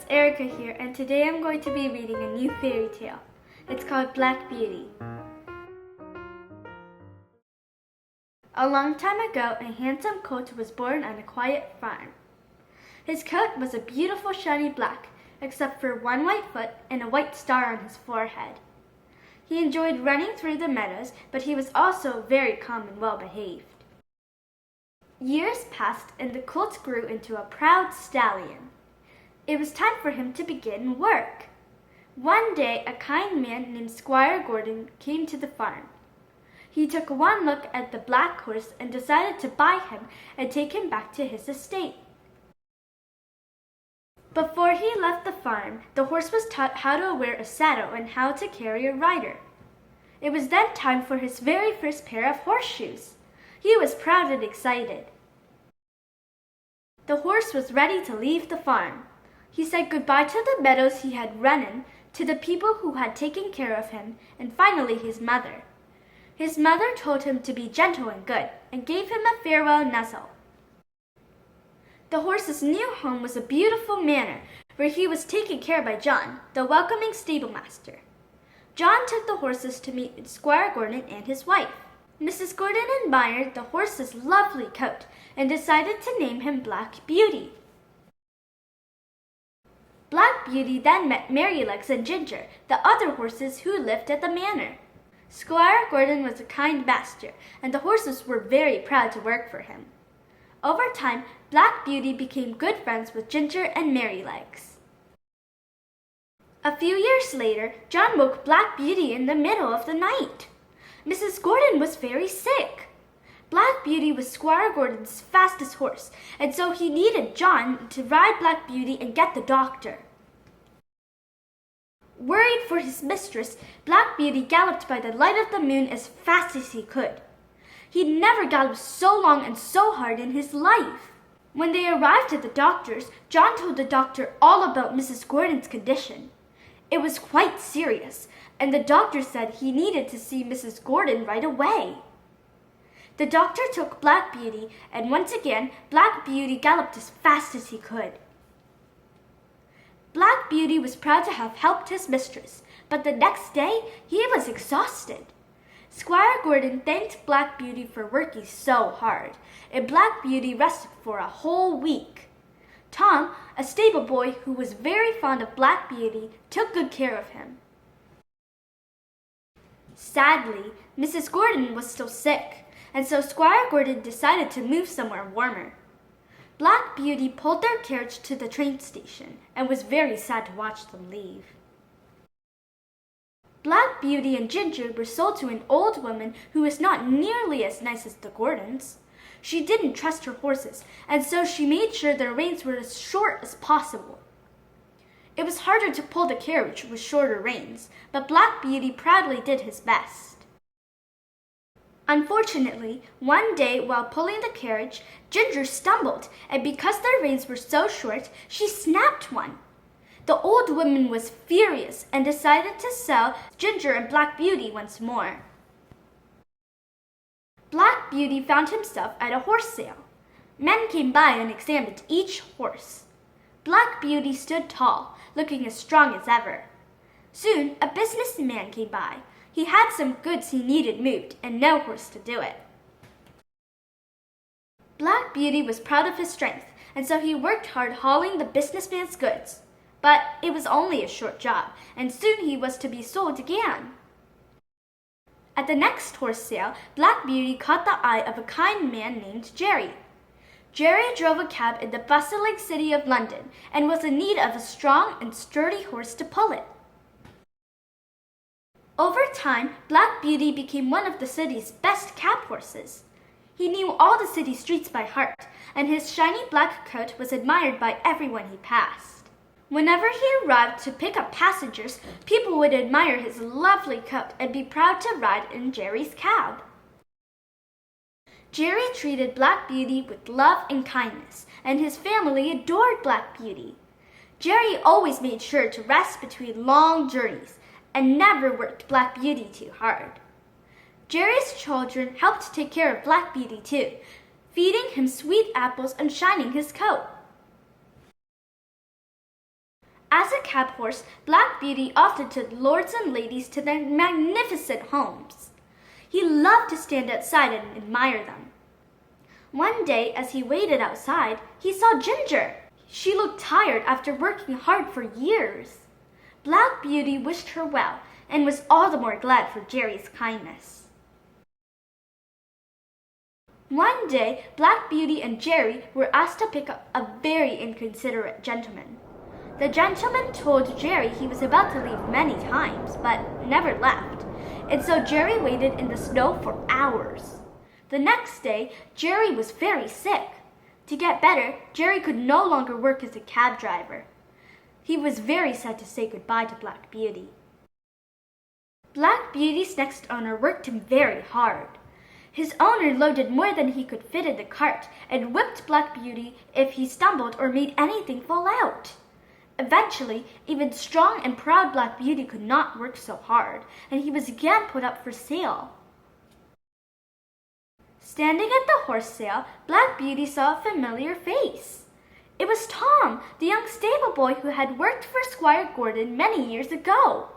Erica here, and today I'm going to be reading a new fairy tale. It's called Black Beauty. A long time ago, a handsome colt was born on a quiet farm. His coat was a beautiful shiny black, except for one white foot and a white star on his forehead. He enjoyed running through the meadows, but he was also very calm and well-behaved. Years passed, and the colt grew into a proud stallion. It was time for him to begin work. One day, a kind man named Squire Gordon came to the farm. He took one look at the black horse and decided to buy him and take him back to his estate. Before he left the farm, the horse was taught how to wear a saddle and how to carry a rider. It was then time for his very first pair of horseshoes. He was proud and excited. The horse was ready to leave the farm. He said goodbye to the meadows he had run in, to the people who had taken care of him, and finally his mother. His mother told him to be gentle and good, and gave him a farewell nuzzle. The horse's new home was a beautiful manor, where he was taken care of by John, the welcoming stablemaster. John took the horses to meet Squire Gordon and his wife. Mrs. Gordon admired the horse's lovely coat and decided to name him Black Beauty. Black Beauty then met Merrylegs and Ginger, the other horses who lived at the manor. Squire Gordon was a kind master, and the horses were very proud to work for him. Over time, Black Beauty became good friends with Ginger and Merrylegs. A few years later, John woke Black Beauty in the middle of the night. Mrs. Gordon was very sick. Black Beauty was Squire Gordon's fastest horse, and so he needed John to ride Black Beauty and get the doctor. Worried for his mistress, Black Beauty galloped by the light of the moon as fast as he could. He'd never galloped so long and so hard in his life. When they arrived at the doctor's, John told the doctor all about Mrs. Gordon's condition. It was quite serious, and the doctor said he needed to see Mrs. Gordon right away. The doctor took Black Beauty, and once again, Black Beauty galloped as fast as he could. Black Beauty was proud to have helped his mistress, but the next day he was exhausted. Squire Gordon thanked Black Beauty for working so hard, and Black Beauty rested for a whole week. Tom, a stable boy who was very fond of Black Beauty, took good care of him. Sadly, Mrs. Gordon was still sick, and so Squire Gordon decided to move somewhere warmer. Black Beauty pulled their carriage to the train station and was very sad to watch them leave. Black Beauty and Ginger were sold to an old woman who was not nearly as nice as the Gordons. She didn't trust her horses, and so she made sure their reins were as short as possible. It was harder to pull the carriage with shorter reins, but Black Beauty proudly did his best. Unfortunately, one day while pulling the carriage, Ginger stumbled, and because their reins were so short, she snapped one. The old woman was furious and decided to sell Ginger and Black Beauty once more. Black Beauty found himself at a horse sale. Men came by and examined each horse. Black Beauty stood tall, looking as strong as ever. Soon, a businessman came by. He had some goods he needed moved and no horse to do it. Black Beauty was proud of his strength, and so he worked hard hauling the businessman's goods. But it was only a short job, and soon he was to be sold again. At the next horse sale, Black Beauty caught the eye of a kind man named Jerry. Jerry drove a cab in the bustling city of London and was in need of a strong and sturdy horse to pull it. Over time, Black Beauty became one of the city's best cab horses. He knew all the city streets by heart, and his shiny black coat was admired by everyone he passed. Whenever he arrived to pick up passengers, people would admire his lovely coat and be proud to ride in Jerry's cab. Jerry treated Black Beauty with love and kindness, and his family adored Black Beauty. Jerry always made sure to rest between long journeys, and never worked Black Beauty too hard. Jerry's children helped take care of Black Beauty too, feeding him sweet apples and shining his coat. As a cab horse, Black Beauty often took lords and ladies to their magnificent homes. He loved to stand outside and admire them. One day, as he waited outside, he saw Ginger. She looked tired after working hard for years. Black Beauty wished her well and was all the more glad for Jerry's kindness. One day, Black Beauty and Jerry were asked to pick up a very inconsiderate gentleman. The gentleman told Jerry he was about to leave many times, but never left, and so Jerry waited in the snow for hours. The next day, Jerry was very sick. To get better, Jerry could no longer work as a cab driver. He was very sad to say goodbye to Black Beauty. Black Beauty's next owner worked him very hard. His owner loaded more than he could fit in the cart and whipped Black Beauty if he stumbled or made anything fall out. Eventually, even strong and proud Black Beauty could not work so hard, and he was again put up for sale. Standing at the horse sale, Black Beauty saw a familiar face. It was Tom, the young stable boy who had worked for Squire Gordon many years ago.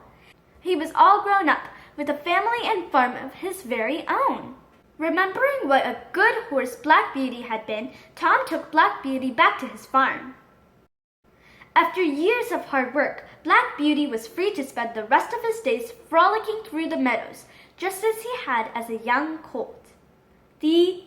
He was all grown up, with a family and farm of his very own. Remembering what a good horse Black Beauty had been, Tom took Black Beauty back to his farm. After years of hard work, Black Beauty was free to spend the rest of his days frolicking through the meadows, just as he had as a young colt. The